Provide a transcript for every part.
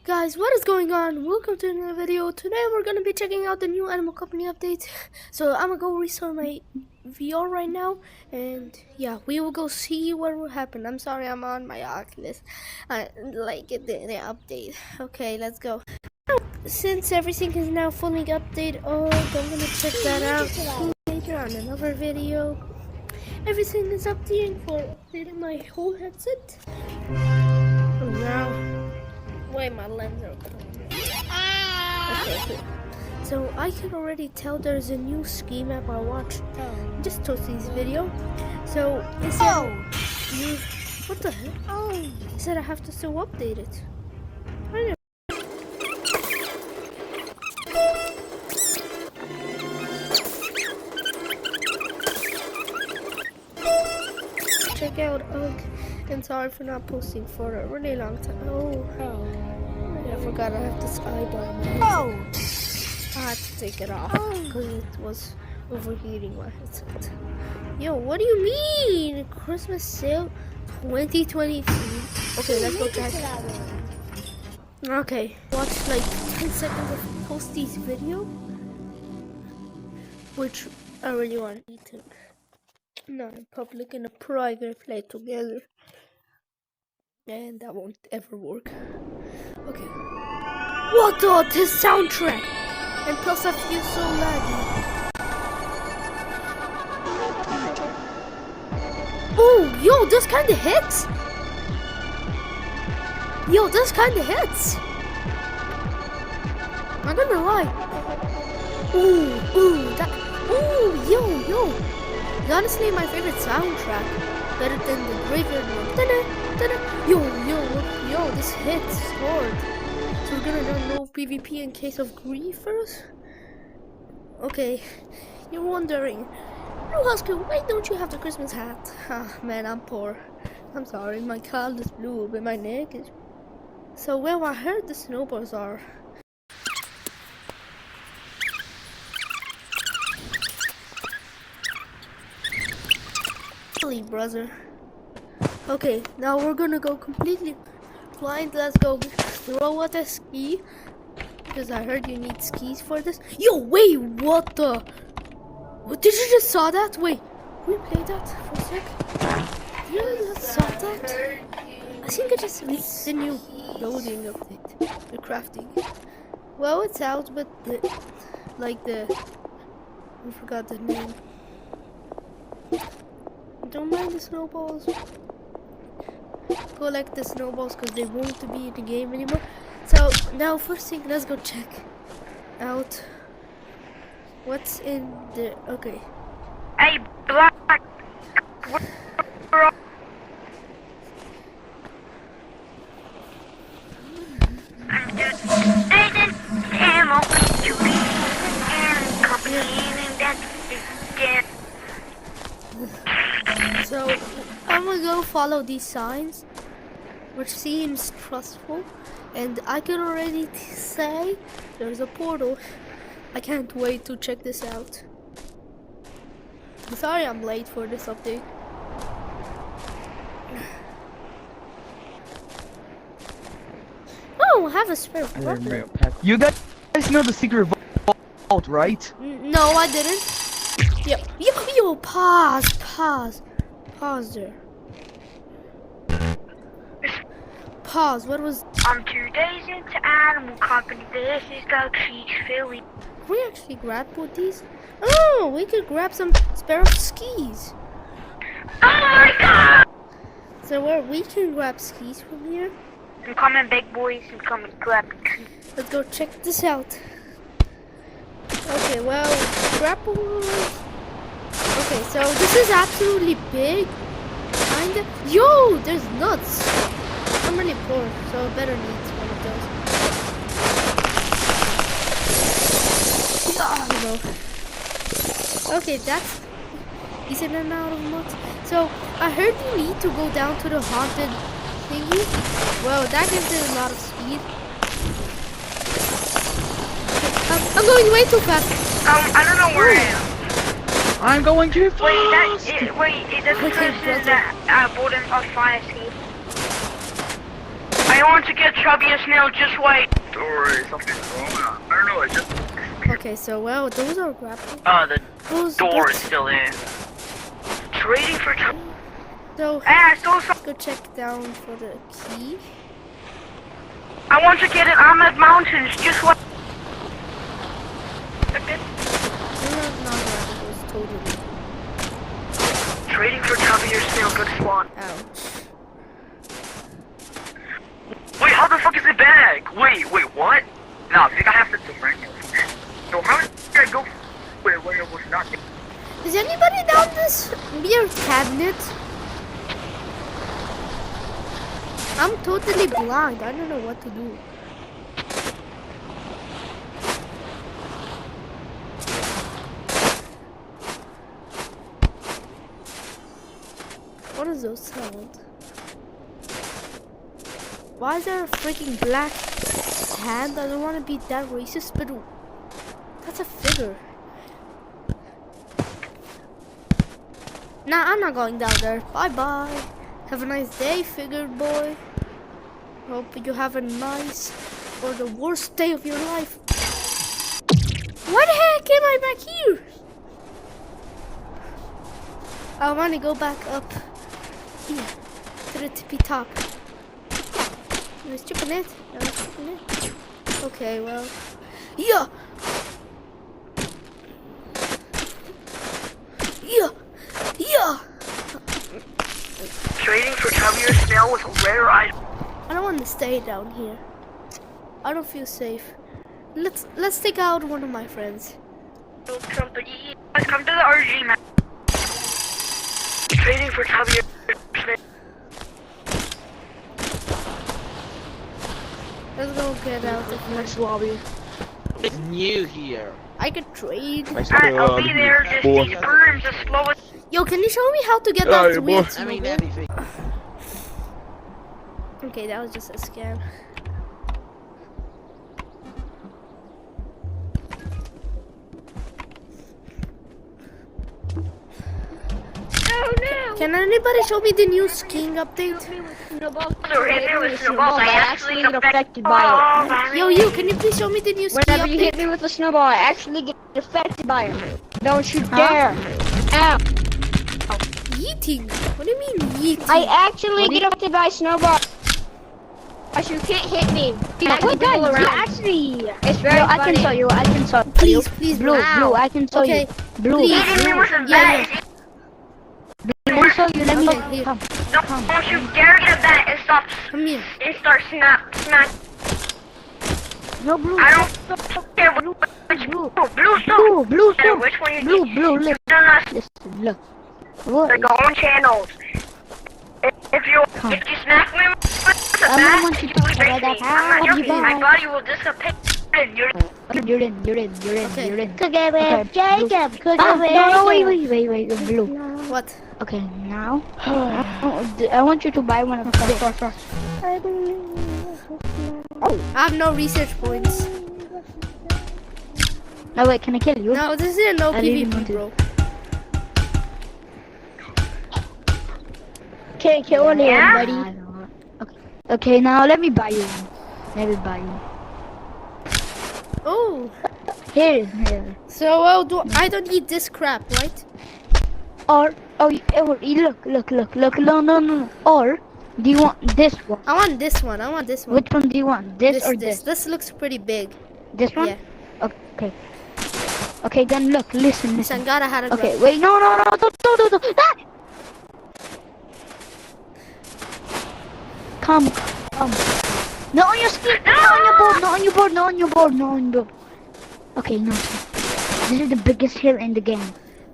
Guys, what is going on? Welcome to another video. Today we're gonna be checking out the new Animal Company update. So I'm gonna go restart my VR right now, and yeah, we will go see what will happen. I'm sorry, I'm on my Oculus. I like it, the update. Okay, let's go. Since everything is now fully updated, I'm gonna check that out later on another video. Everything is updating for updating my whole headset. Now. Wait, my lens are okay. So I can already tell there's a new ski map I watched just Toasty's video. So it said what the heck? It said I have to still update it. Check out UGG, and sorry for not posting for a really long time. I forgot I have this eyeball on my head. I had to take it off because it was overheating my headset. Yo, what do you mean? Christmas sale 2023? Okay, let's go check. Okay, watch like 10 seconds of Toasty's video, which I really want to eat it. Not in public, in a private play together. And that won't ever work. Okay. What the? This soundtrack! And plus I feel so laggy. Oh, yo, this kinda hits! Yo, this kinda hits! I'm not gonna lie. Ooh, yo. It's honestly my favorite soundtrack. Better than the Graveyard one. Yo, this hits hard. So we're gonna run no PvP in case of grief first? Okay, you're wondering, Husker, why don't you have the Christmas hat? Man, I'm poor. I'm sorry, my collar is blue, but my neck is... So, well, I heard the snowballs are... brother. Okay, now we're gonna go completely blind. Let's go throw at a ski, because I heard you need skis for this. Yo, wait, what the? What, did you just saw that? Wait, can we play that for a sec? You just saw that? I think it just leaked the new loading update, the crafting. Well, it's out, but I forgot the name. Don't mind the snowballs. Collect the snowballs because they won't be in the game anymore. So now first thing, let's go check out what's in the... Okay. Hey, Black. So I'm gonna go follow these signs, which seems trustful, and I can already say there's a portal. I can't wait to check this out. I'm sorry I'm late for this update. Oh, I have a spare weapon. You guys know the secret vault, right? No, I didn't. Yo, pause there. Pause, what was... I'm 2 days into Animal Company, this is go cheat Philly. Can we actually grab both these? Oh, we could grab some spare skis. Oh my god! So we can grab skis from here. I'm coming, big boys, I'm coming, grab the key. Let's go check this out. Okay, well, grapple... Okay, so this is absolutely big. Kinda. Yo, there's nuts. I'm really poor, so I better need one of those. No. Okay, that's decent amount of nuts. So I heard you need to go down to the haunted thingy. Well, that gives it a lot of speed. I'm going way too fast. I don't know where I am. I'm going too fast. It doesn't that I bought a fire escape. I going to get Chubby and Snail, just wait. Sorry, something's wrong. I don't know, it's just... Okay, so well, those are grappling. The Those door is books- still in. Trading for Chubby. So I stole some. go check down for the key. I want to get it on the mountains, just wait. Not grapples, totally. Trading for Chubby or Snail, good spawn. Ouch. Wait, how the fuck is it back? Wait, what? No, I think I have to surrender. So how did I go where it was not? Is anybody down this weird cabinet? I'm totally blind. I don't know what to do. What is those sounds? Why is there a freaking black hand? I don't want to be that racist, but that's a figure. Nah, I'm not going down there. Bye bye. Have a nice day, figure boy. Hope you have a nice or the worst day of your life. Why the heck am I back here? I want to go back up here to the tippy top. Nice chicken it. Nice chicken it. Okay, well. Yeah. Yeah. Yeah. Trading for Chubby or Snail with a rare item. I don't want to stay down here. I don't feel safe. Let's take out one of my friends. Company. Let's come to the RG map. Trading for Chubby or Snail. Let's go get out of here. Next lobby. It's new here. I could trade. Alright, I'll be there. Just these birds are slow as. Yo, can you show me how to get out weird I mean, snowball? anything. Okay, that was just a scam. Oh no! Can anybody show me the new skiing update? I actually get affected by Yo, you, can you please show me the new ski Whenever you hit update? me with a snowball, I actually get affected by it. Don't you dare. Ow. Yeeting. What do you mean yeeting? I actually get affected by a snowball. But you can't hit me. I can go around. Actually, it's very funny. I can show you. I can show you. Please, please, Blue, blue. I can show Okay, you. Blue. please. Hitting me with a Yeah, bat. Let me show you. Let me Okay, here. come. Don't you dare get a bat and Come here. start snap. No blue. I don't care which blue. Blue Blue, stop. blue, Matter blue. which one you Blue, get. blue. Look, They're not listen, look. What? like own channels. If you smack me with a I don't bat, want you to will talk break about me. that. I'm not What you joking. My got? body will dissipate. You're You're in. Okay. You're in. together, Jacob. No, wait. Blue. What? Okay, now I want you to buy one of them. I have no research points. No, wait, can I kill you? No, this is a no I didn't PvP, want to. bro. Can't kill anyone, Yeah? buddy. Okay, now let me buy you one. Let me buy you. Oh, Here. so I don't need this crap, right? Or look. No. Or do you want this one? I want this one. Which one do you want? This or this? This looks pretty big. This one? Yeah. Okay. Okay, then look, listen. Sangara had a Okay, grab. wait, no, don't. Ah! Come. Not on your screen, not on your board. Okay, no. This is the biggest hill in the game.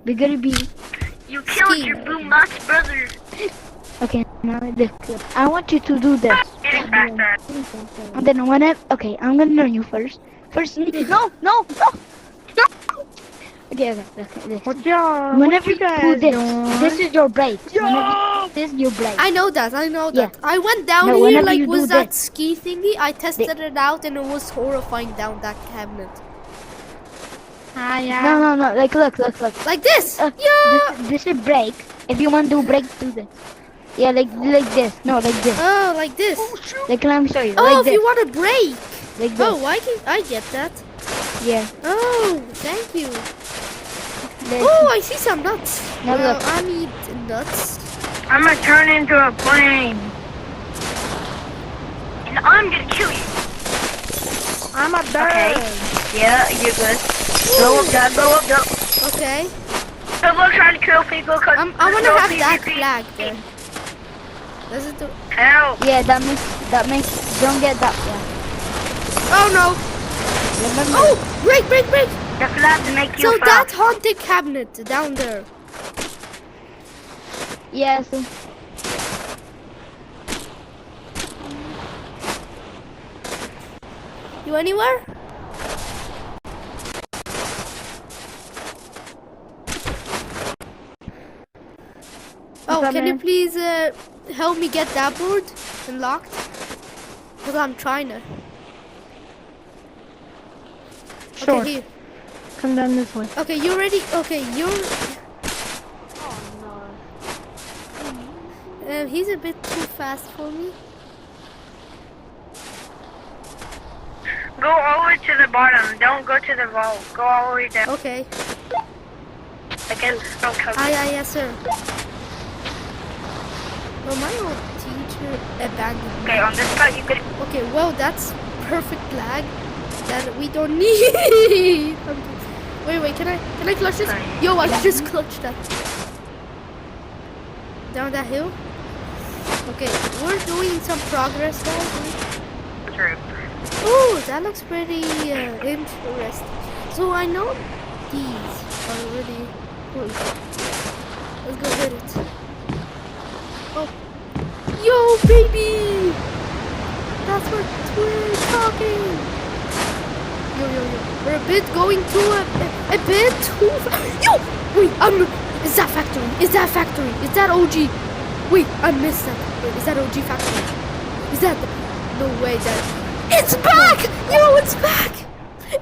We're gonna be... You killed Ski. your Blue Mox brother. Okay, now look. I want you to do this. Getting back there. And then okay, I'm gonna learn you first. No. Okay. Whenever you do this is your break. This is your break. I know that. Yeah. I went down No, here whenever like you was do that this- ski thingy. I tested it out and it was horrifying down that cabinet. No. Like, look. Like this. Yeah. This is break. If you want to do break, do this. Yeah, like this. No, like this. Oh, like this. Like let me show you. Oh, Like if this. you want a break. Like this. Oh, I get that. Yeah. Oh, thank you. Like, Oh, I see some nuts. Now Well, look. I need nuts. I'm gonna turn into a plane. And I'm gonna kill you. I'm a bird. Okay. Yeah, you're good. Blow up that, blow up that. Okay. People trying to kill people because I want to have that flag there. Does it do? Help. Yeah, that makes don't get that flag. Oh no. Remember? Oh, break. The flag to make you So fall. that haunted cabinet down there. Yes. You anywhere? Oh, that, can you man? please help me get that board unlocked? Because I'm trying to. Sure. Okay, here. Come down this way. Okay, you ready? Okay, you're. He's a bit too fast for me. Go all the way to the bottom. Don't go to the vault. Go all the way down. Okay. Again, don't cover. Yes, sir. Well, my old teacher abandoned me. Okay, on this part you could. Okay, well, that's perfect lag that we don't need. Wait, can I clutch this? Yo, I just clutched that. Down that hill? Okay, we're doing some progress, guys. True. Oh, that looks pretty interesting. So I know these are really cool. Let's go get it. Oh, yo, baby! That's what we're talking. Yo. We're a bit going to a bit too. Yo, wait, is that factory? Is that OG? Wait, I missed that. Wait, is that OG factory? Is that no way that? It's back! Yo, it's back!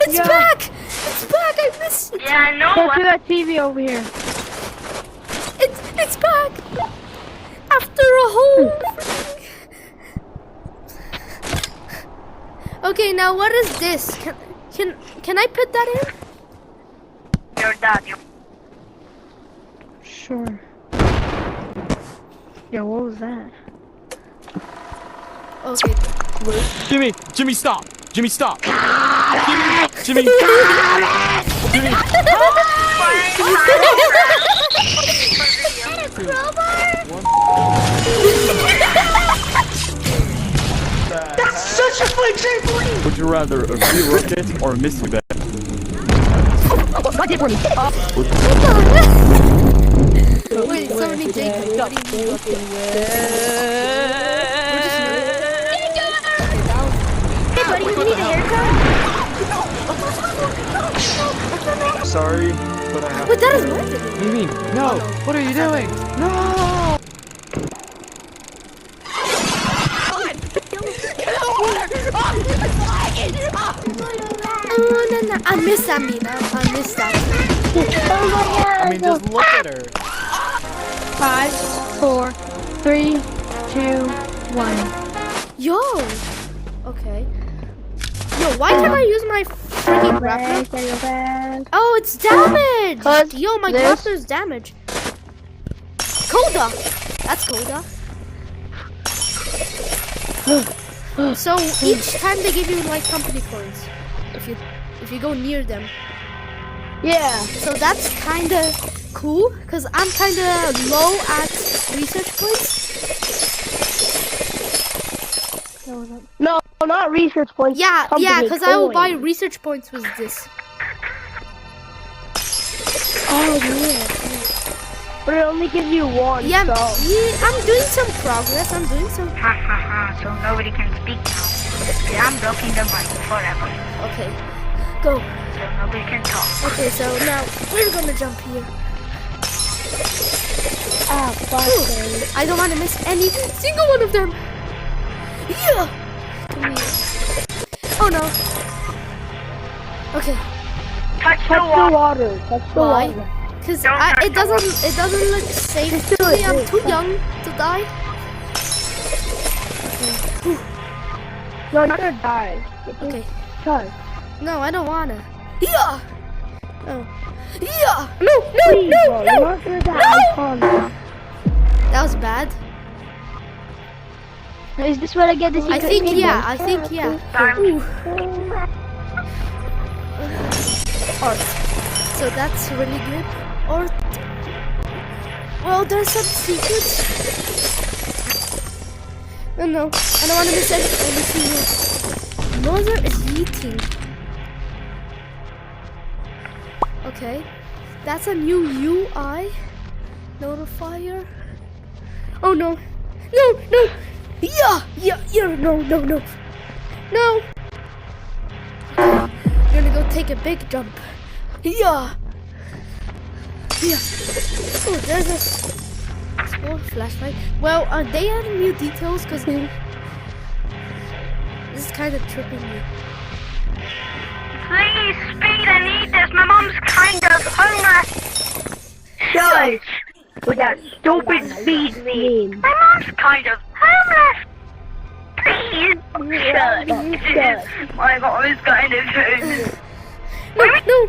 It's back! It's back! I missed it! Yeah, I know. Go to that TV over here. It's back! After a whole... Okay, now what is this? Can I put that in? You're done. Sure. Yeah, what was that? Okay. Jimmy, stop! Jimmy, stop! Jimmy! Would you rather a free rocket or a missile bag? Wait, somebody Jacob, what do you Hey, buddy, you need a haircut? Sorry, but I have Wait, that is mine. What do you mean? No! What are you doing? No! Oh, no. I missed that, Mina. I missed that. Oh my god. I mean, just look at her. 5, 4, 3, 2, 1. Yo! Okay. Yo, why can't I use my freaking grappler? Oh, it's damaged! 'Cause Yo, my this- grappler's damaged. Coda! That's Coda. So each time they give you like company coins if you go near them. Yeah. So that's kinda cool because I'm kinda low at research points. No, not research points. Yeah, company because I will buy coins. research points with this. Oh yeah. But it only gives you one. Yeah, so. yeah, I'm doing some progress. I'm doing some. Ha ha ha. So nobody can speak now. Yeah, I'm blocking the mic forever. Okay, go. So nobody can talk. Okay, so now we're gonna jump here. Ah, fuck. Ooh, I don't want to miss any single one of them. Yeah. Oh no. Okay. Touch the Touch the wall. water. Touch the Why? water. Because Don't touch it doesn't look safe to me. I'm too young to die. No, you're gonna die. Okay. Charge. No, I don't wanna. Yeah. Oh. Yeah. No, no, Please, no, bro, no. you're not gonna die. Calm down. That was bad. Is this where I get the secret I think paintball? yeah. I think yeah. Ooh. Art. So that's really good. Art. Well, there's some secrets. Oh no, I don't want to miss anything. Mother is eating. Okay, that's a new UI notifier. Oh no, no, no. Yeah, no. No. Okay, you're gonna go take a big jump. Yeah. Oh, there's a small flashlight. Well, they added new details because this is kind of tripping me. Please, speed, I need this. My mom's kind of homeless. Charge. With that stupid speed meme. My mom's kind of homeless. Please, shut. My mom is kind of homeless. No.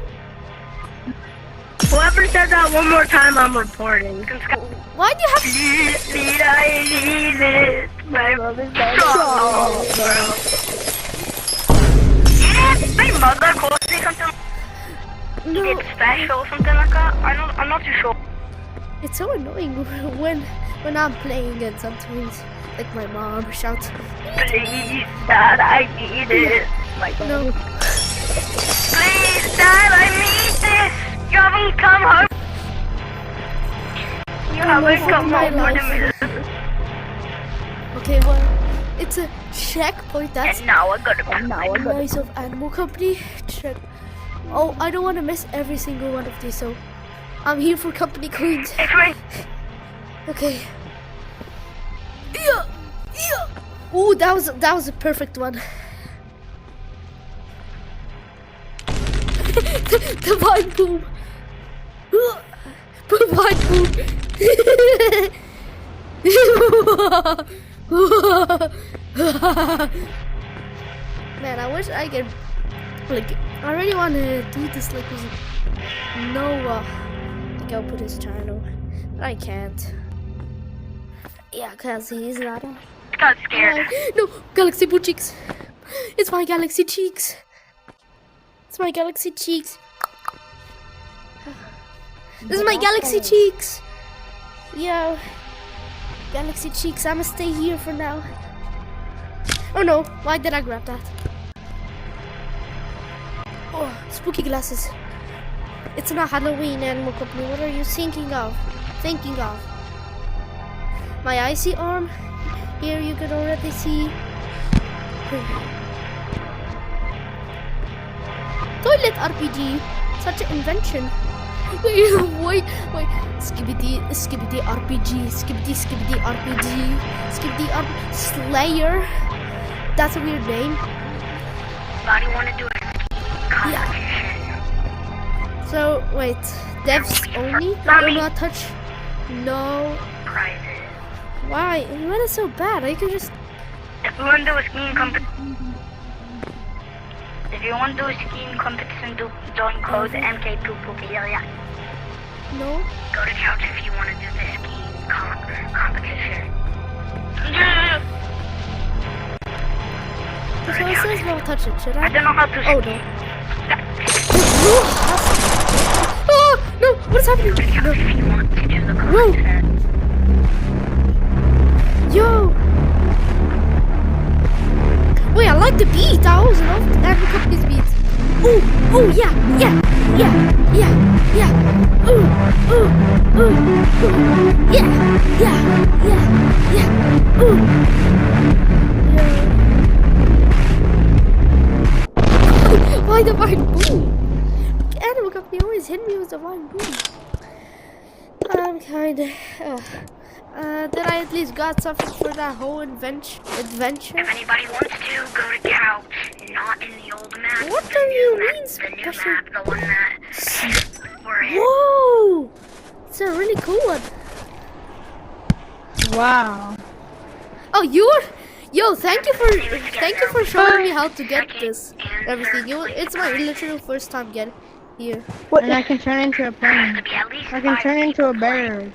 Whoever said that one more time, I'm reporting. Why do you have? Please, I need it. My mom is kind of homeless. My mother calls me something. No. It's special, something like that. I'm not too sure. It's so annoying when I'm playing and sometimes like my mom shouts. Please, Dad, I need it. No. Please, Dad, I need this. You haven't come home. You haven't come my home for the life. minute. Okay, well, it's a checkpoint. That's And now I gotta go. Rise of Animal Company. Check. Oh, I don't want to miss every single one of these, so I'm here for company coins. It's right. Okay. Yeah. Ooh, that was a perfect one. The vine boom. The vine boom. Man, I wish I could. Like, I really want to do this like with Noah. Like, I'll put his channel, but I can't. Yeah, cause he's not on. I got scared. No, Galaxy Blue Cheeks. It's my Galaxy Cheeks. It's my Galaxy Cheeks. This is my Galaxy Cheeks. Yo, Galaxy Cheeks. I'ma stay here for now. Oh no, why did I grab that? Oh, spooky glasses. It's not Halloween, Animal Company. What are you thinking of? My icy arm. Here you can already see. Toilet RPG. Such an invention. Wait. Skibidi RPG. Skibidi RPG. Slayer. That's a weird name. Body want to do it. Yeah. So, wait. Devs only? Mommy. Do not touch. No. Prizes. Why? What is so bad? I could just. If you want to do a skiing competition, join code MKPoopooPLA. No. Go to couch if you want to do the skiing competition. So it says no touch it, should I I? don't know how to Oh no. Oh no! What's happening? Go to couch if you want to do the Whoa. contest. Yo! Wait, I like the beat. I always love Animal Company's beat. Ooh, yeah. Ooh, yeah. Ooh. Why the vine boom? Animal Company always hit me with the vine boom. I'm kinda. Did I at least got something for that whole adventure? If anybody wants to, go to couch, not in the old map. What the do you new map, mean The new special? map, the one that we're in. Whoa! It's a really cool one. Wow. Oh, you Yo, thank you for showing me how to get this everything. It's my literal first time getting here. And I can turn into a plane. To be at least I can 5 turn into a people. bird.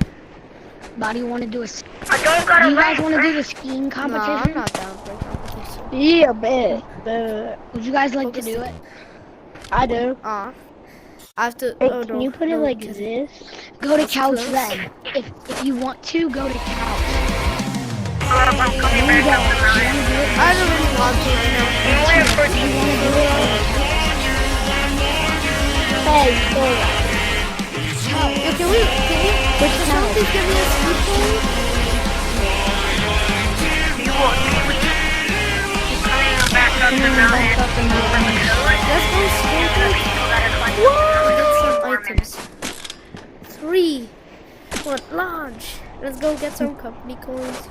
Buddy, want to do a? I don't Do gotta you guys wait. want to do the skiing No, competition? I'm not down for a competition. Yeah, bet. Would you guys like to do it? I do. I have to. Hey, Oh, can no, you put it no, like because this? Go to couch close. then. If you want to, go to couch. I'm coming back up the mountain. I don't really want to right now. I'm waiting for you. Hey, Yo, can you someone please give me a ski pole? You will coming back up the mountain. Let's go skating. Whoa! Get some items. 3. What? Launch. Let's go get some company coins.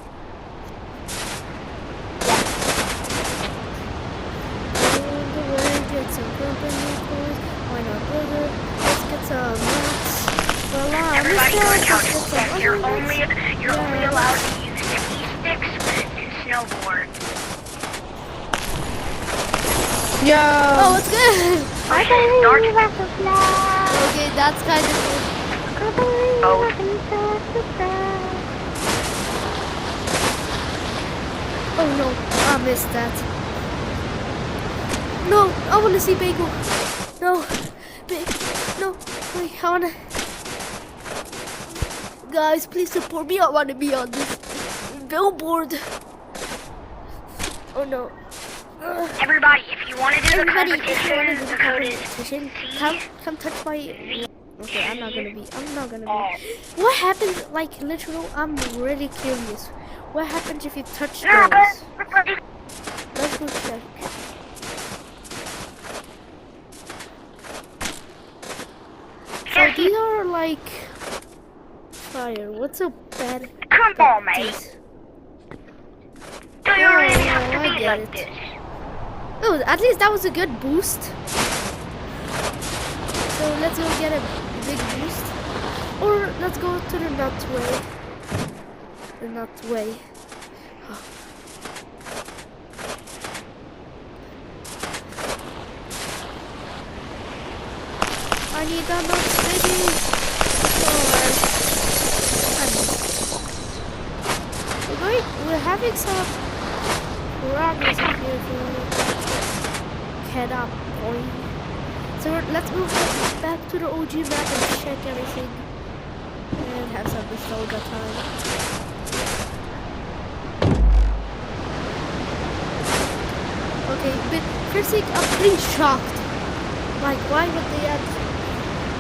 On the way, get some company coins. Why not burger? Let's get some nuts. Well, Everybody go to couch. let's get some You're other only nuts. allowed to use sticky sticks and snowboard. Yo. Oh, it's good. Start. Okay, that's kind of cool. Oh no, I missed that. No, I want to see Bagel. No, no, wait, I want to. Guys, please support me. I want to be on this billboard. Oh no. Everybody, if you want to do the Everybody, if you want to competition, do the code is competition, come touch my. Okay, I'm not gonna be. What happens? Like literal, I'm really curious. What happens if you touch No, those? guys. Let's go check. So these are like fire. What's a bad? Come on, mate. Do you really have to I be get like it. this? Oh, at least that was a good boost. So let's go get a big boost. Or let's go to the nut way. The nut way. I need that nuts, baby. We're having some progress here for Head Up Point. So let's move back to the OG map and check everything. And have some nostalgia time. Okay, but first thing, I'm pretty shocked. Like, why would they add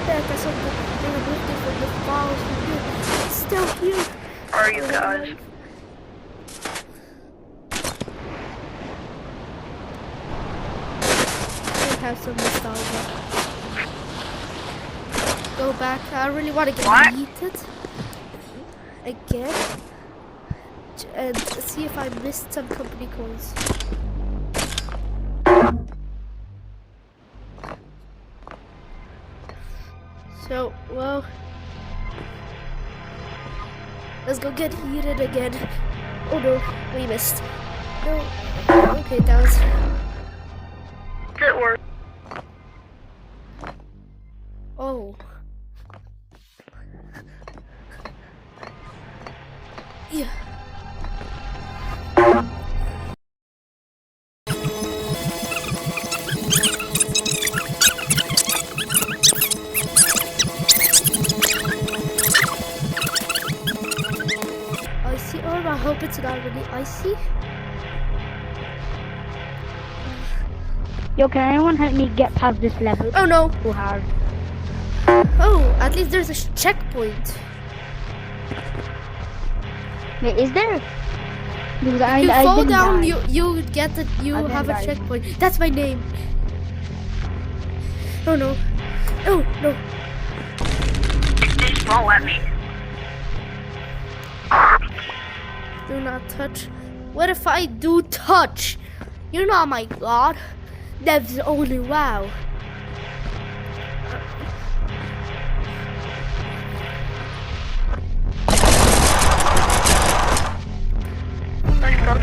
that or something? They removed it from the files from here. It's still here. Are you guys? Have some nostalgia. Go back. I really want to get What? deleted again and see if I missed some company coins. So, well, let's go get heated again. Oh no, we missed. No. Okay, that was. It worked. Oh. Yeah. Icy. Oh, I hope it's not really icy. Yo, can anyone help me get past this level? Oh no. Too hard. Oh, at least there's a checkpoint. Wait, is there? Because I You fall didn't down, die. you get it. You I didn't have a die. checkpoint. That's my name. Oh no. Oh no. It won't let me. Do not touch. What if I do touch? You're not my god. That's only wow. Let's go.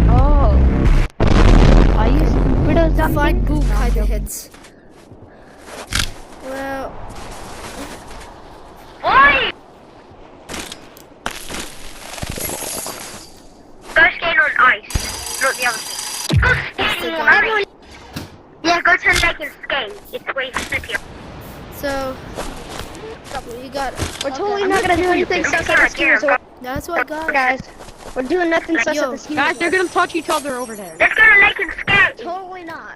Oh. I use widow zombie. Fight Boo kinda hits. Well, Oi! Go skate on ice. Not the other thing. Go skating on ice. Yeah, go to the lake and skate. It's way slippier. so you got. We're totally not gonna do anything sus at the ski resort, That's what I got. guys. We're doing nothing sus Yo. at the ski Guys, they're resort. gonna touch each other over there. Let's go to the lake and skate. Totally not.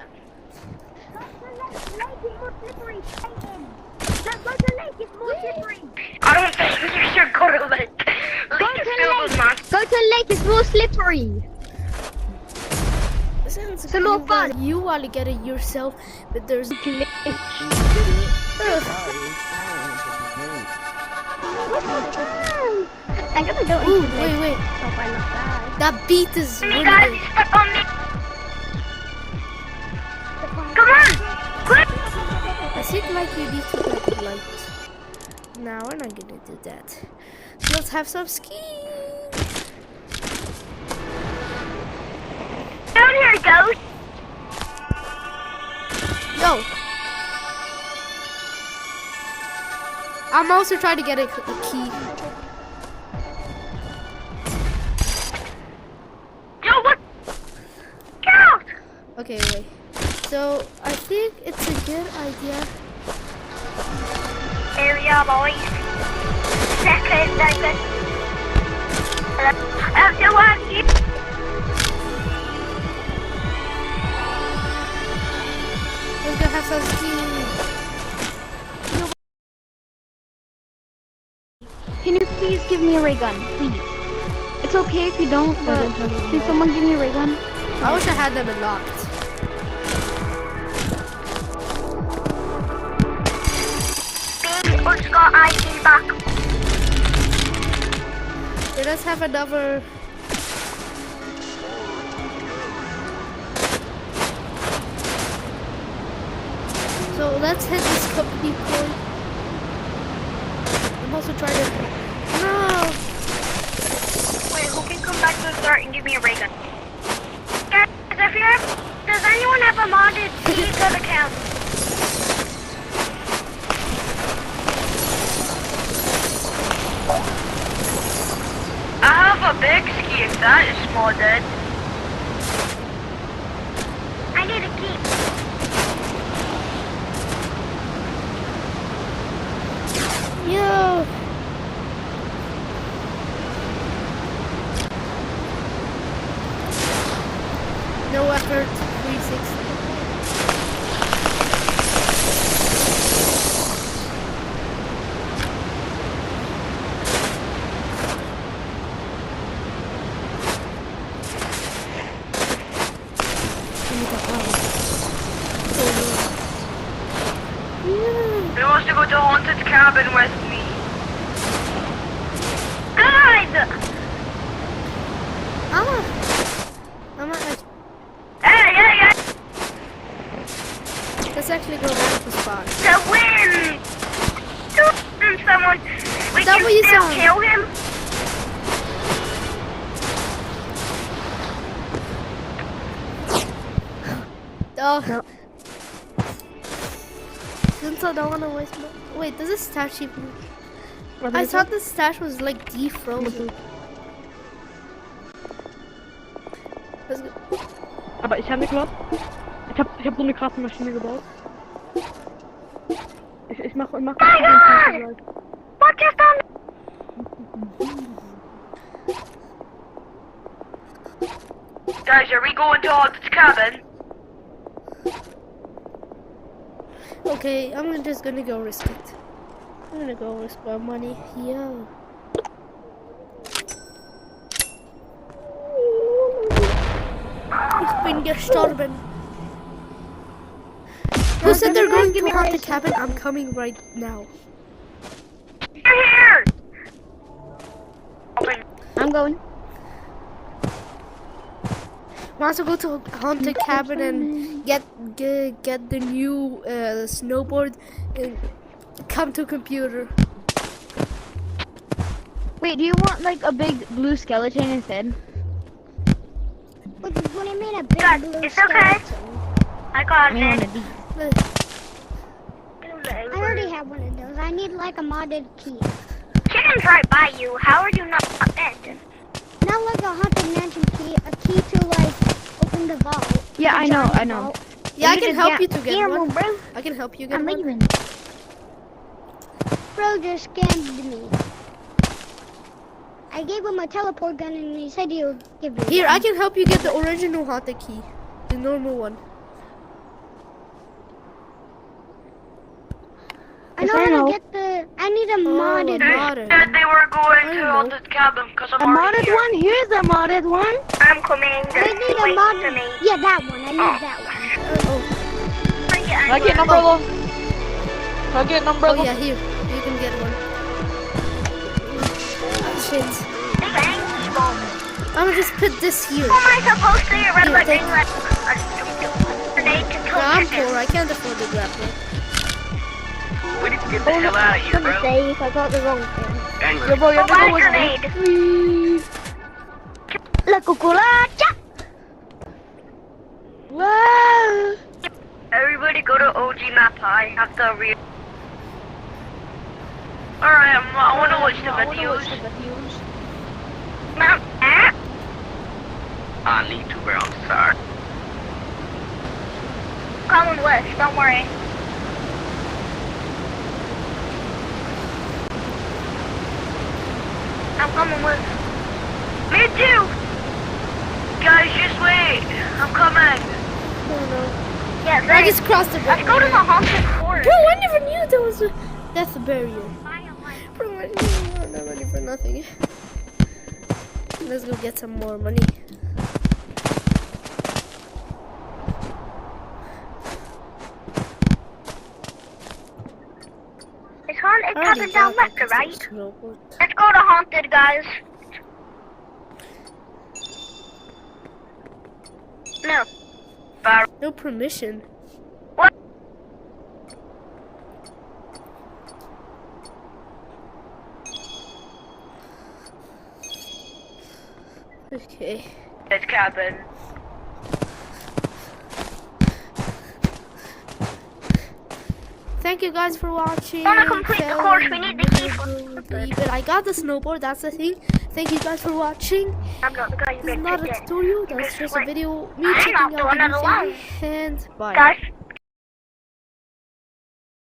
I don't think you should go to the lake. Lake is filled with monsters. Go to the lake, it's more slippery. Sounds It's a little cool, fun. but you want to get it yourself, but there's. Ugh. I'm gonna go Ooh, into the lake. wait. Oh, I love that. That beat is You really gotta good. step on me. Come on, quick. I think like you need to get light. Now we're not gonna do that. Let's have some skiing. Down here it goes. Yo. I'm also trying to get a key. Yo, what? Get out. Okay, wait. So I think it's a good idea. Here we are, boys. Second. After one, you. Let's go have some skiing. Can you please give me a ray gun, please? It's okay if you don't, but can someone give me a ray gun? I wish I had them unlocked. Big underscore ID back. Okay, let's have another. So let's hit this company point. I'm also trying to. No! Wait, who can come back to the start and give me a ray gun? Guys, if you're, does anyone have a modded vehicle account? I have a big ski if that is modded. I need a key. Yo! No effort, 360. Who wants to go to Haunted Cabin with me? Guys! I'm at, Hey! let's actually go back to spot. The wind! Someone, we that can what you still sound? kill him? Oh. Since I don't want to waste my... Wait, does this stash even... I thought the stash was like defrozen. Let's go. Aber ich habe geglaubt. Ich hab so eine krasse Maschine gebaut. Ich mach My God! What just done? Guys, are we going to Haunted Cabin? Okay, I'm just gonna go risk it. I'm gonna go risk my money. Yo. Ich bin gestorben. Who said they're going to Haunted Cabin? I'm coming right now. You're here! I'm going. Want to go to haunted cabin and get the new snowboard and come to computer. Wait, do you want like a big blue skeleton instead? What do you mean a big blue it's okay. I got I mean, one it. of these. I already have one of those. I need like a modded key. Chicken's right by you. How are you not dead? Not like a haunted mansion key, a key to like open the vault. Yeah, I know, I know. Vault. Yeah, I You can just help get- you to get Here, one. bro. I can help you get I'm one. leaving. Bro just scammed me. I gave him a teleport gun and he said he'll give me Here, one. I can help you get the original haunted key, the normal one. I know Yes, I how know. to get the. I need a modded. a one. modern. Said they were going I to know. haunted cabin because I'm A already modded here. one? Here's a modded one. I'm coming. I Just need a wait for modded. me. Yeah, that one. I need that one. Bring it Can I get an anywhere. umbrella? Can I get an Oh umbrella? yeah, here, you can get one. Ah, shit. Big angry ball. I'm gonna just put this here. Who am I supposed to get rid of Here, a take- green grenade to kill Nah, I'm chickens? poor. I can't afford the grappler. We need to get the hell out of here, bro. Safe. I got the wrong thing. Angry. Yo, bro, you have to Buy go a with me. grenade. La cucaracha. Wow. Everybody go to OG map. I have to read. Alright, I wanna watch the videos. Mount app? I need to, bro. I'm sorry. Common list, don't worry. I'm coming with. Me too! Guys, just wait. I'm coming. Oh no. Yeah, I thanks. just crossed the Let's go to the haunted forest. Bro, I never knew there was a death barrier. Bro, I'm not ready for nothing. Let's go get some more money. It's haunted I already cabin down got left, right? snowboard. Let's go to haunted, guys. No. No permission. What? Okay. It's cabin. Thank you guys for watching. Wanna complete the course, we need the key for But I got the snowboard, that's the thing. Thank you guys for watching. I'm not the guy you This is get not a ticket. tutorial, that's just a video me I'm checking not out doing the it new alone. thing. And bye. Guys,